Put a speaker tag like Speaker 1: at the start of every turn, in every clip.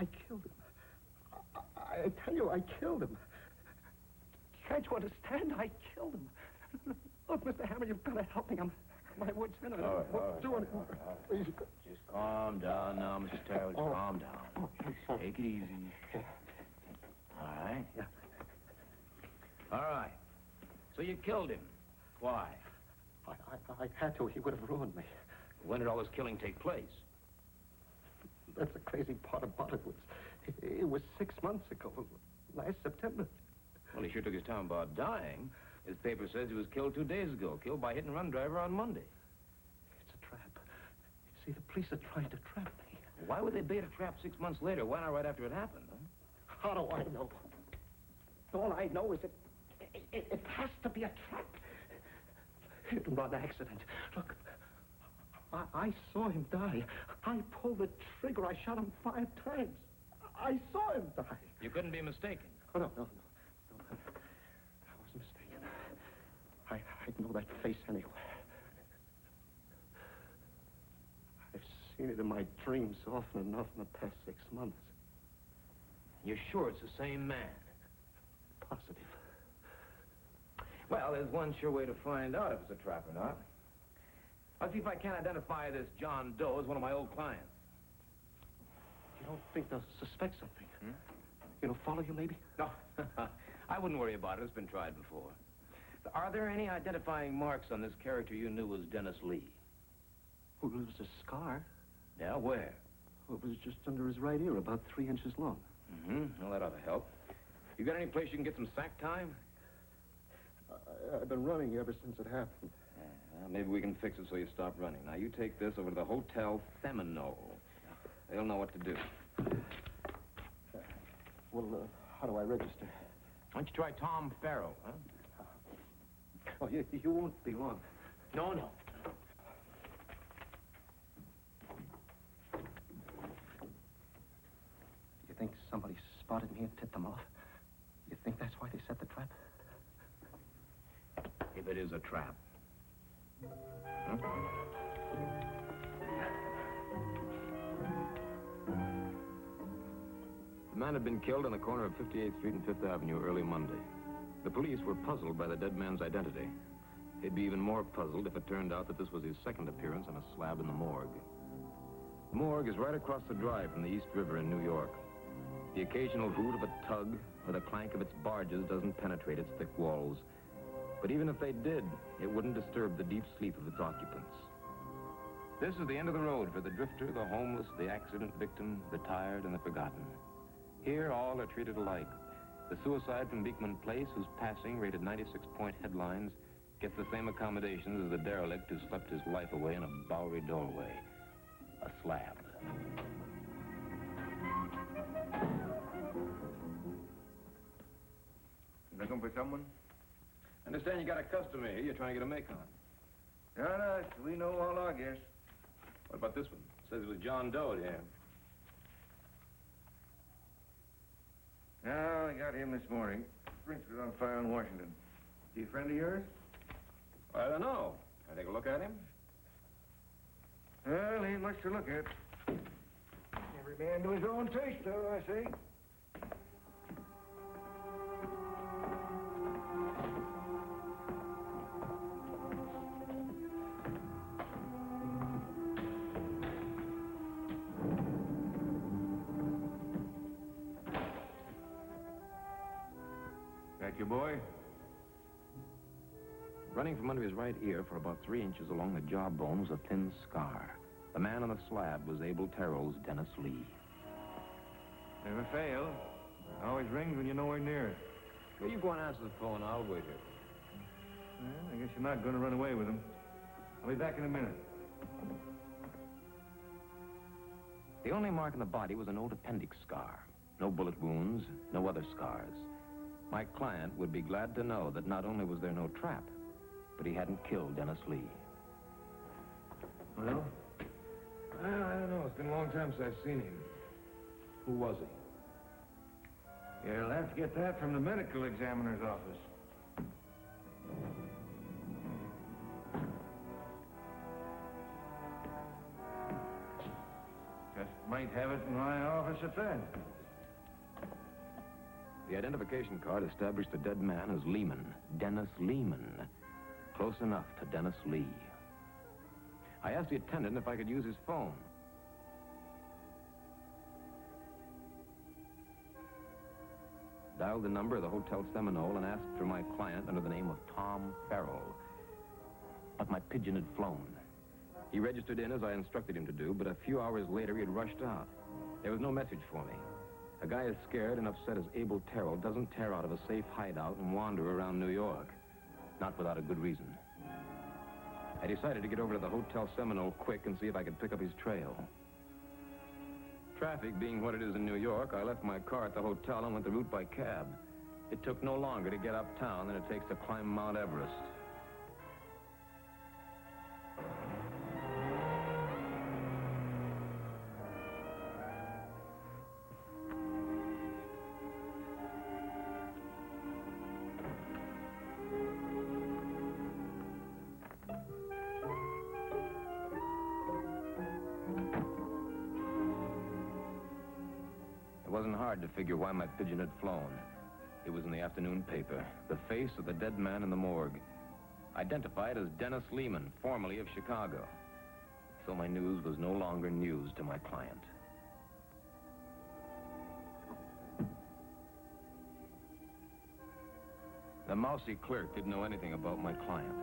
Speaker 1: I killed him. I tell you, I killed him. Can't you understand? I killed him. Look, Mr. Hammer, you've got to help me. I'm my wits end. I don't know what to do anymore. Please.
Speaker 2: Just calm down now, Mr. Terrell. Just calm down. Take it easy. All right?
Speaker 1: Yeah.
Speaker 2: All right. So you killed him. Why?
Speaker 1: I had to. He would have ruined me.
Speaker 2: When did all this killing take place?
Speaker 1: That's the crazy part about it. It was 6 months ago, last September.
Speaker 2: Well, he sure took his time about dying. His paper says he was killed 2 days ago, killed by a hit-and-run driver on Monday.
Speaker 1: It's a trap. You see, the police are trying to trap me.
Speaker 2: Why would they bait a trap 6 months later? Why not right after it happened, huh?
Speaker 1: How do I know? All I know is that it has to be a trap. Hit-and-run accident. Look, I saw him die. I pulled the trigger. I shot him 5 times. I saw him die.
Speaker 2: You couldn't be mistaken.
Speaker 1: Oh, no. I was mistaken. I'd know that face anywhere. I've seen it in my dreams often enough in the past 6 months.
Speaker 2: You're sure it's the same man?
Speaker 1: Positive.
Speaker 2: Well, there's one sure way to find out if it's a trap or not. I'll see if I can't identify this John Doe as one of my old clients.
Speaker 1: You don't think they'll suspect something? You know, follow you, maybe?
Speaker 2: No, I wouldn't worry about it. It's been tried before. Are there any identifying marks on this character you knew was Dennis Lee?
Speaker 1: Well, it was a scar.
Speaker 2: Yeah, where?
Speaker 1: Well, it was just under his right ear, about 3 inches long.
Speaker 2: Well, that ought to help. You got any place you can get some sack time?
Speaker 1: I've been running ever since it happened.
Speaker 2: Well, maybe we can fix it so you stop running. Now, you take this over to the Hotel Seminole. They'll know what to do.
Speaker 1: Well, how do I register?
Speaker 2: Why don't you try Tom Farrell, huh?
Speaker 1: Oh, you won't be long.
Speaker 2: No.
Speaker 1: You think somebody spotted me and tipped them off? You think that's why they set the trap?
Speaker 2: If it is a trap. The man had been killed on the corner of 58th Street and 5th Avenue early Monday. The police were puzzled by the dead man's identity. They'd be even more puzzled if it turned out that this was his second appearance on a slab in the morgue. The morgue is right across the drive from the East River in New York. The occasional hoot of a tug or the clank of its barges doesn't penetrate its thick walls. But even if they did, it wouldn't disturb the deep sleep of its occupants. This is the end of the road for the drifter, the homeless, the accident victim, the tired, and the forgotten. Here, all are treated alike. The suicide from Beekman Place, whose passing rated 96-point headlines, gets the same accommodations as the derelict who slept his life away in a Bowery doorway. A slab.
Speaker 3: Looking for someone?
Speaker 2: I understand you got a customer here. You're trying to get a make on.
Speaker 3: No, we know all our guess.
Speaker 2: What about this one? It says it was John Doe, yeah.
Speaker 3: No, I got him this morning. Prints was on file in Washington. Is he a friend of yours?
Speaker 2: I don't know. Can I take a look at him?
Speaker 3: Well, ain't much to look at. Every man to his own taste, though, I say. That your boy?
Speaker 2: Running from under his right ear for about 3 inches along the jawbone was a thin scar. The man on the slab was Abel Terrell's Dennis Lee.
Speaker 3: Never fails. Always rings when you're nowhere near it.
Speaker 2: Well, you go and answer the phone. I'll wait here.
Speaker 3: Well, I guess you're not going to run away with him. I'll be back in a minute.
Speaker 2: The only mark on the body was an old appendix scar. No bullet wounds, no other scars. My client would be glad to know that not only was there no trap, but he hadn't killed Dennis Lee.
Speaker 3: Well, I don't know. It's been a long time since I've seen him.
Speaker 2: Who was he?
Speaker 3: You'll have to get that from the medical examiner's office. Just Might have it in my office at that.
Speaker 2: The identification card established the dead man as Lehman, Dennis Lehman. Close enough to Dennis Lee. I asked the attendant if I could use his phone. Dialed the number of the Hotel Seminole and asked for my client under the name of Tom Farrell. But my pigeon had flown. He registered in as I instructed him to do, but a few hours later he had rushed out. There was no message for me. A guy as scared and upset as Abel Terrell doesn't tear out of a safe hideout and wander around New York. Not without a good reason. I decided to get over to the Hotel Seminole quick and see if I could pick up his trail. Traffic being what it is in New York, I left my car at the hotel and went the route by cab. It took no longer to get uptown than it takes to climb Mount Everest. It wasn't hard to figure why my pigeon had flown. It was in the afternoon paper. The face of the dead man in the morgue. Identified as Dennis Lehman, formerly of Chicago. So my news was no longer news to my client. The mousy clerk didn't know anything about my client.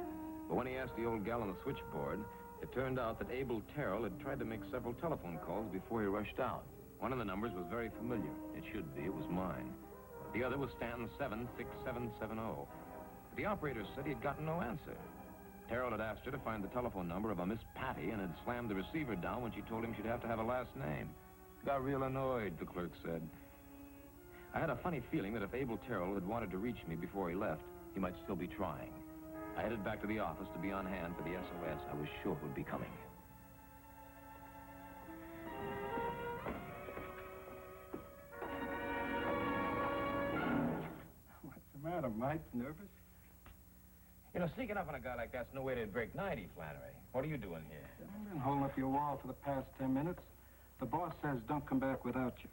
Speaker 2: But when he asked the old gal on the switchboard, it turned out that Abel Terrell had tried to make several telephone calls before he rushed out. One of the numbers was very familiar. It should be. It was mine. The other was Stanton 76770. The operator said he had gotten no answer. Terrell had asked her to find the telephone number of a Miss Patty and had slammed the receiver down when she told him she'd have to have a last name. Got real annoyed, the clerk said. I had a funny feeling that if Abel Terrell had wanted to reach me before he left, he might still be trying. I headed back to the office to be on hand for the SOS I was sure would be coming.
Speaker 4: Matter, Mike? Nervous?
Speaker 2: You know, sneaking up on a guy like that's no way to break 90, Flannery. What are you doing here?
Speaker 4: I've been holding up your wall for the past 10 minutes. The boss says don't come back without you.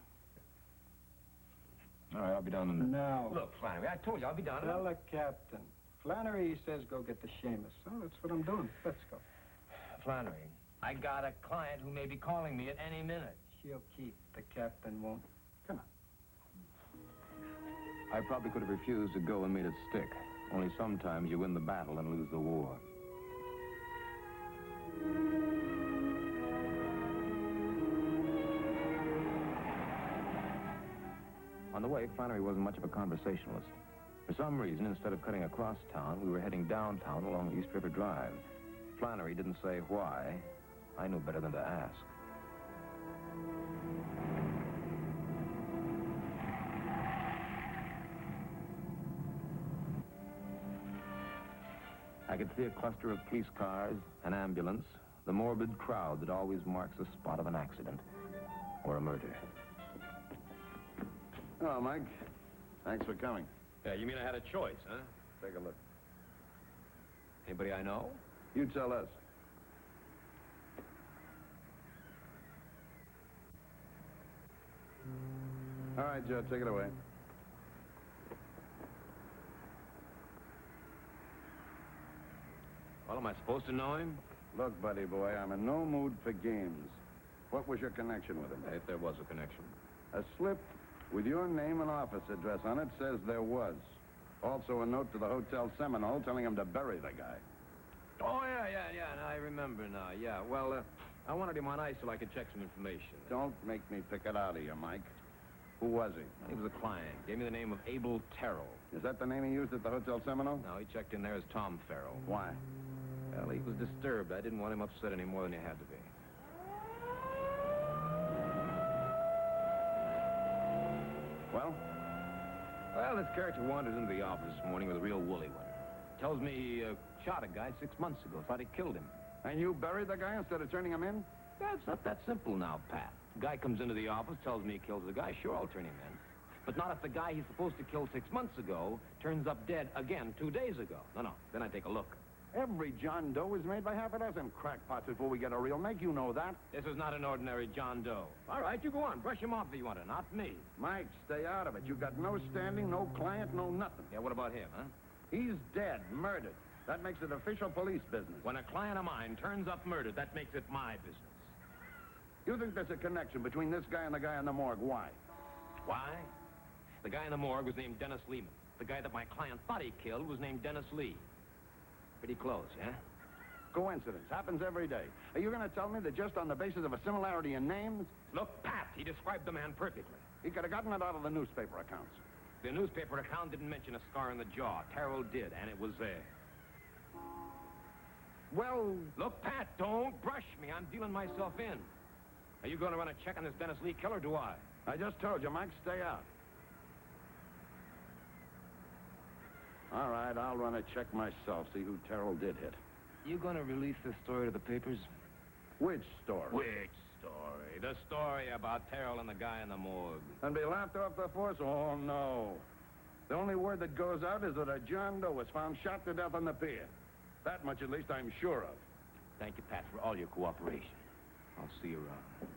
Speaker 2: All right, I'll be down in the...
Speaker 4: No.
Speaker 2: Look, Flannery, I told you I'll be down in
Speaker 4: Tell the captain. Flannery, he says go get the Seamus. So that's what I'm doing. Let's go.
Speaker 2: Flannery, I got a client who may be calling me at any minute.
Speaker 4: She'll keep. The captain won't. Come on.
Speaker 2: I probably could have refused to go and made it stick. Only sometimes you win the battle and lose the war. On the way, Flannery wasn't much of a conversationalist. For some reason, instead of cutting across town, we were heading downtown along East River Drive. Flannery didn't say why. I knew better than to ask. I could see a cluster of police cars, an ambulance, the morbid crowd that always marks the spot of an accident or a murder.
Speaker 5: Hello, Mike. Thanks for coming.
Speaker 2: Yeah, you mean I had a choice, huh?
Speaker 5: Take a look.
Speaker 2: Anybody I know?
Speaker 5: You tell us. All right, Joe, take it away.
Speaker 2: Well, am I supposed to know him?
Speaker 5: Look, buddy boy, I'm in no mood for games. What was your connection with him?
Speaker 2: If there was a connection.
Speaker 5: A slip with your name and office address on it says there was. Also a note to the Hotel Seminole telling him to bury the guy.
Speaker 2: Oh, yeah. Now I remember now, yeah. Well, I wanted him on ice so I could check some information.
Speaker 5: Don't make me pick it out of you, Mike. Who was he?
Speaker 2: He was a client. Gave me the name of Abel Terrell.
Speaker 5: Is that the name he used at the Hotel Seminole?
Speaker 2: No, he checked in there as Tom Farrell.
Speaker 5: Why?
Speaker 2: Well, he was disturbed. I didn't want him upset any more than he had to be. Well, this character wanders into the office this morning with a real woolly one. Tells me he shot a guy 6 months ago. Thought he killed him.
Speaker 5: And you buried the guy instead of turning him in?
Speaker 2: That's not that simple now, Pat. The guy comes into the office, tells me he kills the guy. Sure, I'll turn him in. But not if the guy he's supposed to kill 6 months ago turns up dead again 2 days ago. No. Then I take a look.
Speaker 5: Every John Doe is made by half a dozen crackpots before we get a real make. You know that.
Speaker 2: This is not an ordinary John Doe. All right, you go on. Brush him off if you want to, not me.
Speaker 5: Mike, stay out of it. You got no standing, no client, no nothing.
Speaker 2: Yeah, what about him, huh?
Speaker 5: He's dead, murdered. That makes it official police business.
Speaker 2: When a client of mine turns up murdered, that makes it my business.
Speaker 5: You think there's a connection between this guy and the guy in the morgue? Why?
Speaker 2: Why? The guy in the morgue was named Dennis Lehman. The guy that my client thought he killed was named Dennis Lee. Pretty close, yeah?
Speaker 5: Coincidence. Happens every day. Are you going to tell me that just on the basis of a similarity in names?
Speaker 2: Look, Pat, he described the man perfectly.
Speaker 5: He could have gotten it out of the newspaper accounts.
Speaker 2: The newspaper account didn't mention a scar in the jaw. Terrell did, and it was there.
Speaker 5: Well...
Speaker 2: Look, Pat, don't brush me. I'm dealing myself in. Are you going to run a check on this Dennis Lee killer, or do I?
Speaker 5: I just told you, Mike, stay out. All right, I'll run a check myself, see who Terrell did hit.
Speaker 2: You going to release this story to the papers?
Speaker 5: Which story?
Speaker 2: Which story? The story about Terrell and the guy in the morgue.
Speaker 5: And be laughed off the force? Oh, no. The only word that goes out is that a John Doe was found shot to death on the pier. That much, at least, I'm sure of.
Speaker 2: Thank you, Pat, for all your cooperation. I'll see you around.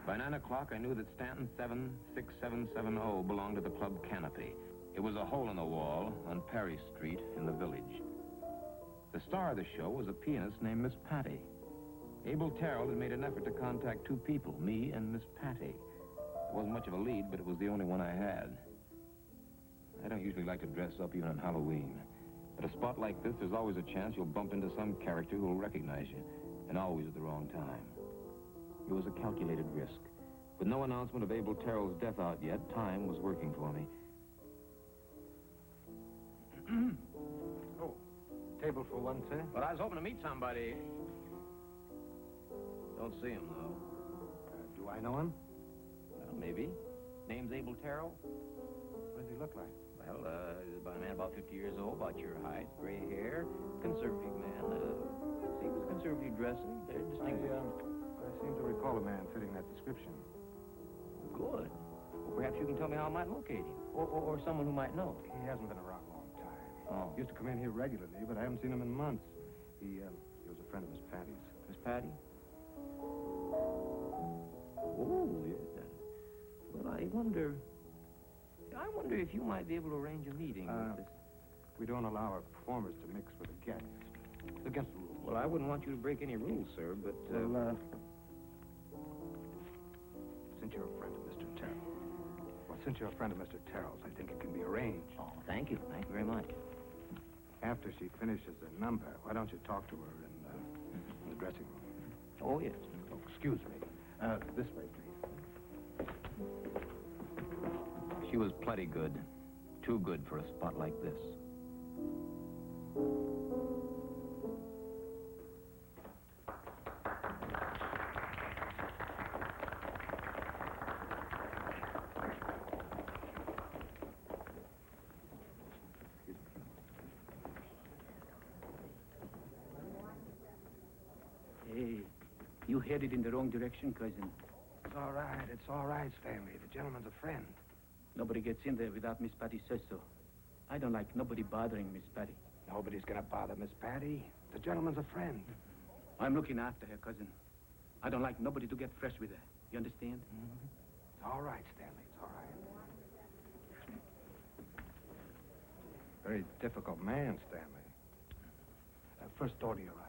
Speaker 2: By 9 o'clock, I knew that Stanton 76770 belonged to the club Canopy. It was a hole in the wall on Perry Street in the village. The star of the show was a pianist named Miss Patty. Abel Terrell had made an effort to contact two people, me and Miss Patty. It wasn't much of a lead, but it was the only one I had. I don't usually like to dress up even on Halloween. At a spot like this, there's always a chance you'll bump into some character who will recognize you, and always at the wrong time. It was a calculated risk. With no announcement of Abel Terrell's death out yet, time was working for me.
Speaker 4: Oh, table for one, sir?
Speaker 2: Well, I was hoping to meet somebody. Don't see him, though.
Speaker 4: Do I know him?
Speaker 2: Well, maybe. Name's Abel Terrell.
Speaker 4: What does he look like?
Speaker 2: Well, about a man about 50 years old, about your height, gray hair, conservative man. He was conservative dressing, very distinguished.
Speaker 4: I seem to recall a man fitting that description.
Speaker 2: Good. Well, perhaps you can tell me how I might locate him, or someone who might know.
Speaker 4: He hasn't been around a long time.
Speaker 2: Oh.
Speaker 4: He used to come in here regularly, but I haven't seen him in months. He was a friend of Miss Patty's.
Speaker 2: Miss Patty? Oh, yes. Well, I wonder if you might be able to arrange a meeting with this.
Speaker 4: We don't allow our performers to mix with the guests. It's against the rules.
Speaker 2: Well, I wouldn't want you to break any rules, sir, but...
Speaker 4: Since you're a friend of Mr. Terrell's, I think it can be arranged.
Speaker 2: Oh, thank you. Thank you very much.
Speaker 4: After she finishes the number, why don't you talk to her in the dressing room?
Speaker 2: Oh, yes.
Speaker 4: Oh, excuse me. This way, please.
Speaker 2: She was plenty good. Too good for a spot like this.
Speaker 6: Hey, you headed in the wrong direction, cousin.
Speaker 4: It's all right, Stanley. The gentleman's a friend.
Speaker 6: Nobody gets in there without Miss Patty says so. I don't like nobody bothering Miss Patty.
Speaker 4: Nobody's gonna bother Miss Patty. The gentleman's a friend.
Speaker 6: I'm looking after her, cousin. I don't like nobody to get fresh with her. You understand?
Speaker 4: Mm-hmm. It's all right, Stanley. It's all right. Very difficult man, Stanley. First door to your right.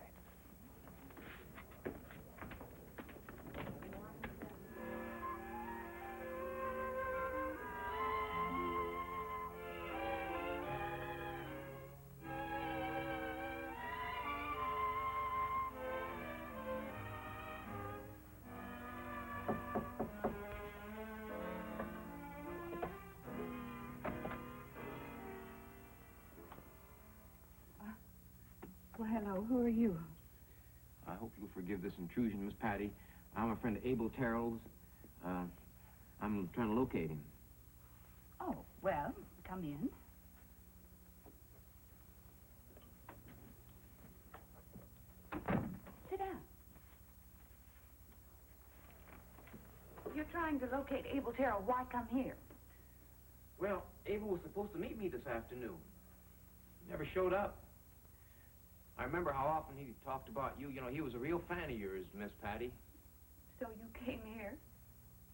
Speaker 7: Well, hello. Who are you?
Speaker 2: I hope you'll forgive this intrusion, Miss Patty. I'm a friend of Abel Terrell's. I'm trying to locate him.
Speaker 7: Oh, well, come in. Sit down. You're trying to locate Abel Terrell. Why come here?
Speaker 2: Well, Abel was supposed to meet me this afternoon. Never showed up. I remember how often he talked about you. You know, he was a real fan of yours, Miss Patty.
Speaker 7: So you came here?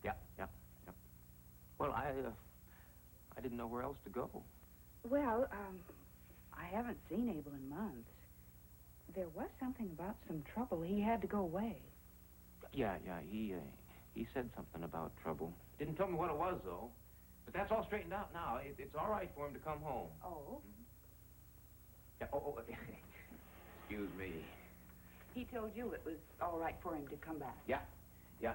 Speaker 2: Yeah. Well, I didn't know where else to go.
Speaker 7: Well, I haven't seen Abel in months. There was something about some trouble. He had to go away.
Speaker 2: Yeah, he said something about trouble. Didn't tell me what it was, though. But that's all straightened out now. It's all right for him to come home.
Speaker 7: Oh?
Speaker 2: Yeah, excuse me.
Speaker 7: He told you it was all right for him to come back.
Speaker 2: Yeah,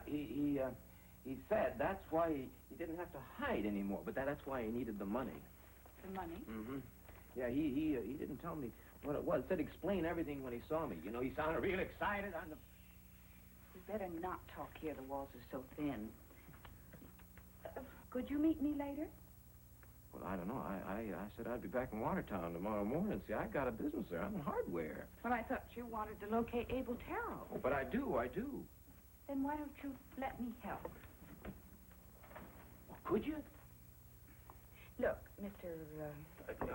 Speaker 2: he said that's why he didn't have to hide anymore, but that's why he needed the money.
Speaker 7: The money?
Speaker 2: Mm-hmm. Yeah, he didn't tell me what it was. Said explain everything when he saw me. You know, he sounded real excited on the...
Speaker 7: We better not talk here. The walls are so thin. Could you meet me later?
Speaker 2: Well, I don't know. I said I'd be back in Watertown tomorrow morning. See, I got a business there. I'm in hardware.
Speaker 7: Well, I thought you wanted to locate Abel Terrell.
Speaker 2: Oh, but I do.
Speaker 7: Then why don't you let me help?
Speaker 2: Well, could you?
Speaker 7: Look, Mr.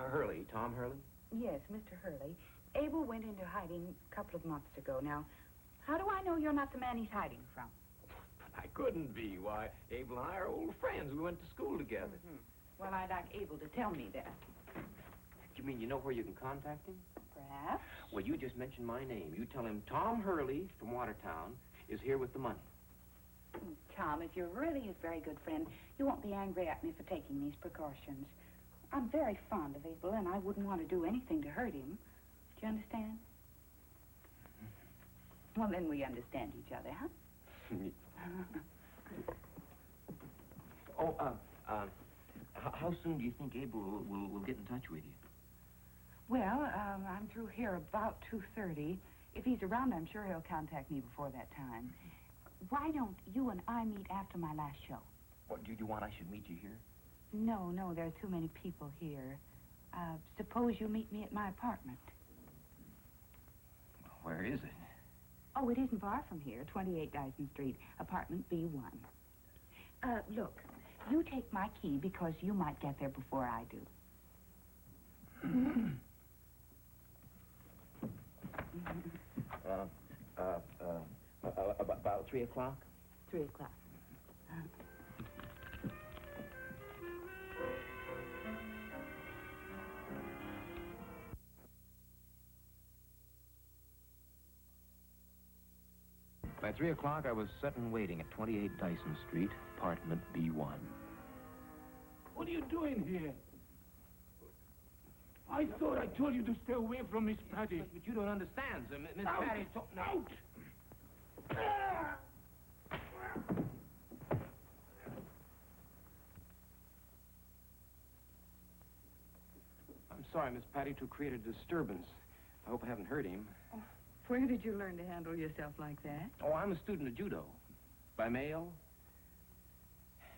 Speaker 2: Hurley, Tom Hurley?
Speaker 7: Yes, Mr. Hurley. Abel went into hiding a couple of months ago. Now, how do I know you're not the man he's hiding from?
Speaker 2: I couldn't be. Why, Abel and I are old friends. We went to school together.
Speaker 7: Mm-hmm. Well, I'd like Abel to tell me that.
Speaker 2: You mean you know where you can contact him?
Speaker 7: Perhaps.
Speaker 2: Well, you just mentioned my name. You tell him Tom Hurley from Watertown is here with the money.
Speaker 7: Tom, if you're really his very good friend, you won't be angry at me for taking these precautions. I'm very fond of Abel, and I wouldn't want to do anything to hurt him. Do you understand? Well, then we understand each other, huh?
Speaker 2: How soon do you think Abel will get in touch with you?
Speaker 7: Well, I'm through here about 2:30. If he's around, I'm sure he'll contact me before that time. Why don't you and I meet after my last show?
Speaker 2: What, do you want I should meet you here?
Speaker 7: No, there are too many people here. Suppose you meet me at my apartment.
Speaker 2: Where is it?
Speaker 7: Oh, it isn't far from here, 28 Dyson Street, apartment B1. Look, you take my key because you might get there before I do.
Speaker 2: About 3 o'clock?
Speaker 7: 3 o'clock.
Speaker 2: By 3 o'clock, I was sitting waiting at 28 Dyson Street, apartment B1.
Speaker 6: What are you doing here? I thought I told you to stay away from Miss Patty.
Speaker 2: But you don't understand, sir. Miss
Speaker 6: Out!
Speaker 2: Patty...
Speaker 6: Out!
Speaker 2: I'm sorry, Miss Patty, to create a disturbance. I hope I haven't hurt him.
Speaker 7: Oh, where did you learn to handle yourself like that?
Speaker 2: Oh, I'm a student of judo. By mail.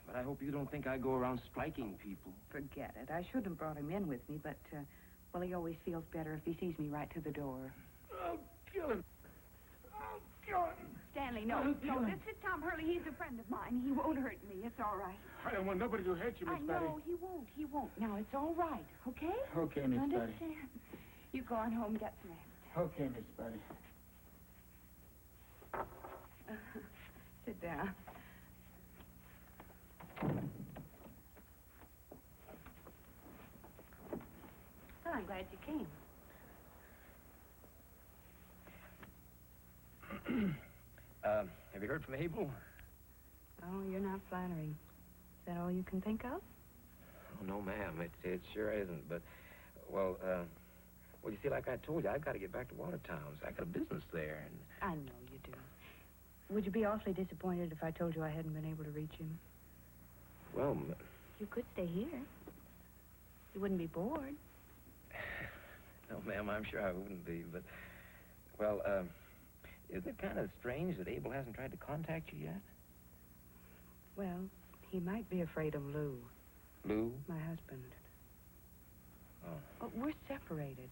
Speaker 2: But I hope you don't think I go around striking people.
Speaker 7: Forget it. I shouldn't have brought him in with me, but, well, he always feels better if he sees me right to the door.
Speaker 6: I'll kill him. I'll kill him.
Speaker 7: Stanley, no, this is Tom Hurley. He's a friend of mine. He won't hurt me. It's all right.
Speaker 6: I don't want nobody to hurt you, Miss Patty.
Speaker 7: I know, he won't. Now, it's all right, okay?
Speaker 6: Okay, Miss Patty.
Speaker 7: Understand? You go on home and get some rest.
Speaker 6: Okay, Miss Patty.
Speaker 7: Sit down. Well, I'm glad you came.
Speaker 2: Have you heard from Abel?
Speaker 7: Oh, you're not flattering. Is that all you can think of?
Speaker 2: Oh, no, ma'am. It sure isn't. But, well, you see, like I told you, I've got to get back to Watertown. So I got a business there. And...
Speaker 7: I know you do. Would you be awfully disappointed if I told you I hadn't been able to reach him?
Speaker 2: Well,
Speaker 7: you could stay here. You wouldn't be bored.
Speaker 2: No, ma'am, I'm sure I wouldn't be. But, well, Isn't it kind of strange that Abel hasn't tried to contact you yet?
Speaker 7: Well, he might be afraid of Lou.
Speaker 2: Lou?
Speaker 7: My husband.
Speaker 2: Oh.
Speaker 7: Oh, we're separated.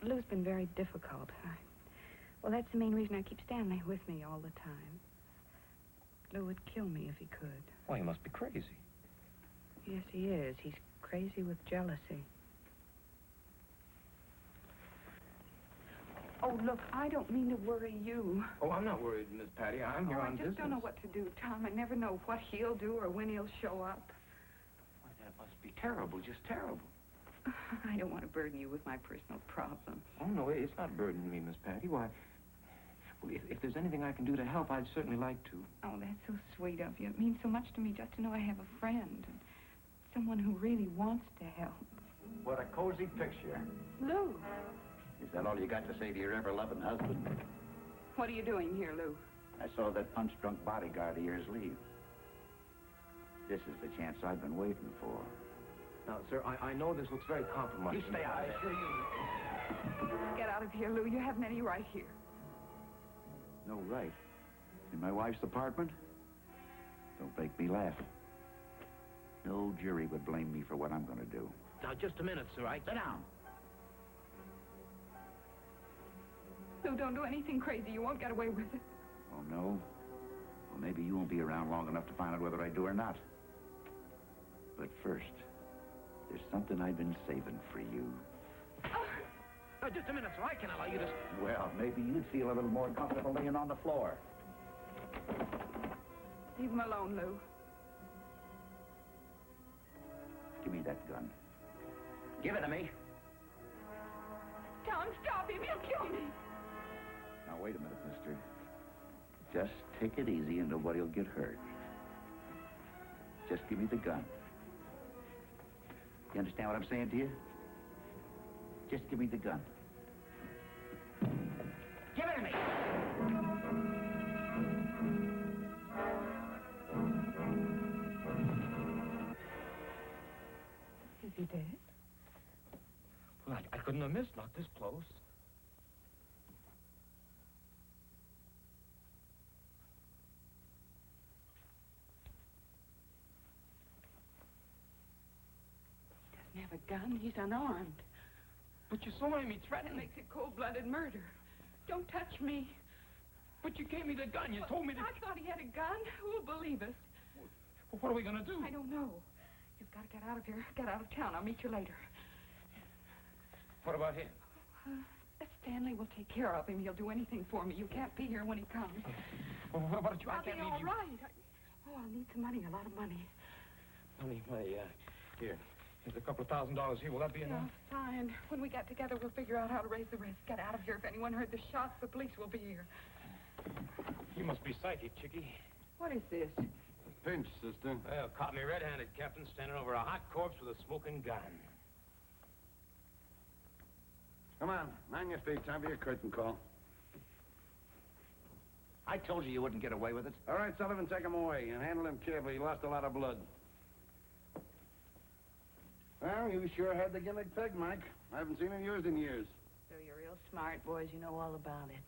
Speaker 7: Lou's been very difficult. Well, that's the main reason I keep Stanley with me all the time. Lou would kill me if he could.
Speaker 2: Well, he must be crazy.
Speaker 7: Yes, he is. He's crazy with jealousy. Oh, look, I don't mean to worry you.
Speaker 2: Oh, I'm not worried, Miss Patty. I'm here on
Speaker 7: I just don't know what to do, Tom. I never know what he'll do or when he'll show up.
Speaker 2: Why, that must be terrible, just terrible.
Speaker 7: I don't want to burden you with my personal problems.
Speaker 2: Oh, no, it's not burdening me, Miss Patty. Why, well, if there's anything I can do to help, I'd certainly like to.
Speaker 7: Oh, that's so sweet of you. It means so much to me just to know I have a friend. And someone who really wants to help.
Speaker 8: What a cozy picture.
Speaker 7: Lou.
Speaker 8: Is that all you got to say to your ever-loving husband?
Speaker 7: What are you doing here, Lou?
Speaker 8: I saw that punch-drunk bodyguard of yours leave. This is the chance I've been waiting for.
Speaker 2: Now, sir, I know this looks very compromising.
Speaker 8: You stay out of there.
Speaker 7: Get out of here, Lou. You haven't any right here.
Speaker 8: No right. In my wife's apartment? Don't make me laugh. No jury would blame me for what I'm going to do.
Speaker 2: Now, just a minute, sir.
Speaker 8: Sit down.
Speaker 7: Lou, don't do anything crazy. You won't get away with it.
Speaker 8: Oh, no? Well, maybe you won't be around long enough to find out whether I do or not. But first, there's something I've been saving for you.
Speaker 2: Now, just a minute, sir. I can't allow you to...
Speaker 8: Well, maybe you'd feel a little more comfortable laying on the floor.
Speaker 7: Leave him alone, Lou.
Speaker 8: Give me that gun. Give it to me.
Speaker 7: Tom, stop him. He'll kill me.
Speaker 8: Now, wait a minute, mister. Just take it easy and nobody will get hurt. Just give me the gun. You understand what I'm saying to you? Just give me the gun. Give it to me!
Speaker 7: Is he dead?
Speaker 2: Well, I couldn't have missed, not this close.
Speaker 7: He doesn't have a gun. He's unarmed.
Speaker 2: But you saw him. He
Speaker 7: That
Speaker 2: threatened me.
Speaker 7: makes it cold-blooded murder. Don't touch me.
Speaker 2: But you gave me the gun. You told me to...
Speaker 7: I thought he had a gun. Who'll believe us?
Speaker 2: Well, what are we going to do?
Speaker 7: I don't know. You've got to get out of here. Get out of town. I'll meet you later.
Speaker 2: What about him?
Speaker 7: Stanley will take care of him. He'll do anything for me. You can't be here when he comes.
Speaker 2: Well, what about you? I
Speaker 7: I'll be
Speaker 2: can't leave
Speaker 7: all
Speaker 2: you.
Speaker 7: right. I'll need some money, a lot of money.
Speaker 2: Money, here. Here's a couple of $1,000 here. Will that be enough?
Speaker 7: Yeah, fine. When we get together, we'll figure out how to raise the rest. Get out of here. If anyone heard the shots, the police will be here.
Speaker 2: You must be psychic, Chickie.
Speaker 7: What is this?
Speaker 5: Pinch, sister.
Speaker 2: Well, caught me red-handed, Captain, standing over a hot corpse with a smoking gun.
Speaker 5: Come on, mind your feet. Time for your curtain call.
Speaker 8: I told you wouldn't get away with it.
Speaker 5: All right, Sullivan, take him away and handle him carefully. He lost a lot of blood. Well, you sure had the gimmick pegged, Mike. I haven't seen it used in years.
Speaker 7: So you're real smart, boys. You know all about it.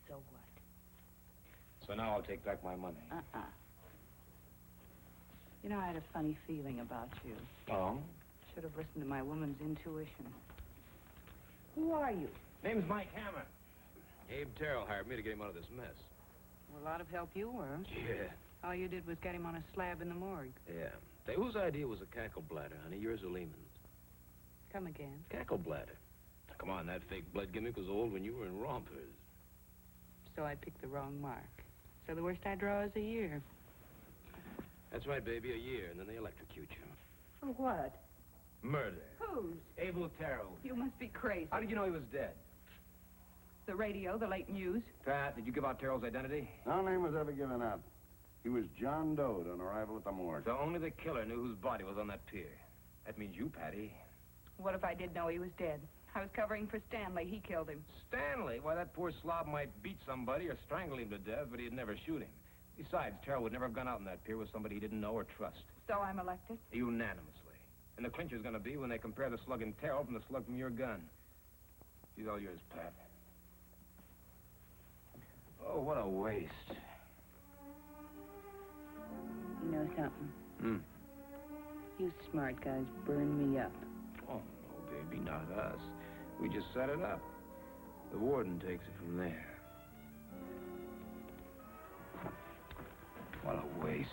Speaker 7: So what?
Speaker 2: So now I'll take back my money.
Speaker 7: You know, I had a funny feeling about you.
Speaker 2: Oh?
Speaker 7: Should have listened to my woman's intuition. Who are you?
Speaker 2: Name's Mike Hammer. Abe Terrell hired me to get him out of this mess.
Speaker 7: Well, a lot of help you were.
Speaker 2: Yeah.
Speaker 7: All you did was get him on a slab in the morgue.
Speaker 2: Yeah. Say, whose idea was a cackle bladder, honey? Yours or Lehman's?
Speaker 7: Come again.
Speaker 2: Cackle bladder. Come on, that fake blood gimmick was old when you were in rompers.
Speaker 7: So I picked the wrong mark. So the worst I draw is a year.
Speaker 2: That's right, baby, a year, and then they electrocute you.
Speaker 7: For what?
Speaker 2: Murder.
Speaker 7: Whose?
Speaker 2: Abel Terrell.
Speaker 7: You must be crazy.
Speaker 2: How did you know he was dead?
Speaker 7: The radio, the late news.
Speaker 2: Pat, did you give out Terrell's identity?
Speaker 5: No name was ever given out. He was John Doe on arrival at the morgue.
Speaker 2: So only the killer knew whose body was on that pier. That means you, Patty.
Speaker 7: What if I did know he was dead? I was covering for Stanley. He killed him.
Speaker 2: Stanley? Why, that poor slob might beat somebody or strangle him to death, but he'd never shoot him. Besides, Terrell would never have gone out on that pier with somebody he didn't know or trust.
Speaker 7: So I'm elected?
Speaker 2: Unanimously. And the clincher's gonna be when they compare the slug in Terrell from the slug from your gun. She's all yours, Pat.
Speaker 3: Oh, what a waste.
Speaker 9: You know something?
Speaker 3: Hmm.
Speaker 9: You smart guys burn me up.
Speaker 3: Oh, no, baby, not us. We just set it up. The warden takes it from there. What a waste.